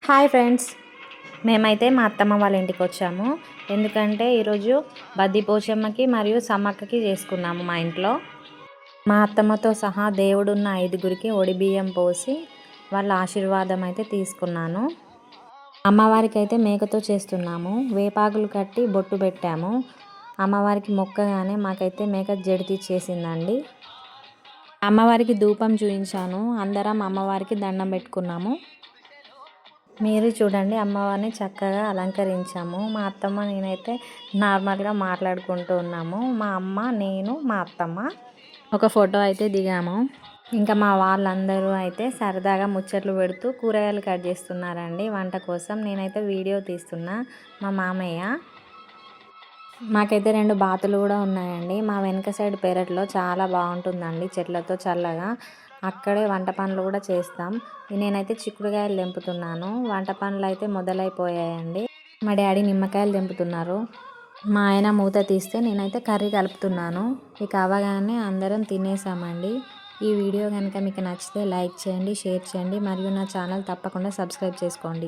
Hi friends, మేమైతే మా అత్తమ్మ వాళ్ళ ఇంటికి వచ్చాము. ఎందుకంటే ఈరోజు బద్ది పోచమ్మకి మరియు సమ్మక్కకి చేసుకున్నాము మా ఇంట్లో. మా అత్తమ్మతో సహా దేవుడున్న 5గురికి ఒడి బియ్యం పోసి వాళ్ళ ఆశీర్వాదం అయితే తీసుకున్నాను. అమ్మవారికి అయితే మేకతో చేస్తున్నాము. వేపాకులు కట్టి బొట్టు పెట్టాము. అమ్మవారికి మొక్కగానే మాకైతే మేక జడితిచ్చేసిందండి. అమ్మవారికి ధూపం చూపించాను. అందరం అమ్మవారికి దండం పెట్టుకున్నాము. మీరు చూడండి, అమ్మవారిని చక్కగా అలంకరించాము. మా అత్తమ్మ నేనైతే నార్మల్గా మాట్లాడుకుంటూ ఉన్నాము. మా అమ్మ, నేను, మా అత్తమ్మ ఒక ఫోటో అయితే దిగాము. ఇంకా మా వాళ్ళందరూ అయితే సరదాగా ముచ్చట్లు పెడుతూ కూరగాయలు కట్ చేస్తున్నారండి వంట కోసం. నేనైతే వీడియో తీస్తున్నా. మా మామయ్య, మాకైతే 2 బాతులు కూడా ఉన్నాయండి. మా వెనక సైడ్ పెరట్లో చాలా బాగుంటుందండి, చెట్లతో చల్లగా. అక్కడే వంట పనులు కూడా చేస్తాం. నేనైతే చిక్కుడుకాయలు తెంపుతున్నాను. వంట పనులు అయితే మొదలైపోయాయండి. మా డాడీ నిమ్మకాయలు తెంపుతున్నారు. మా ఆయన మూత తీస్తే నేనైతే కర్రీ కలుపుతున్నాను. ఇక అవగానే అందరం తినేసామండి. ఈ వీడియో కనుక మీకు నచ్చితే లైక్ చేయండి, షేర్ చేయండి మరియు నా ఛానల్ తప్పకుండా సబ్స్క్రైబ్ చేసుకోండి.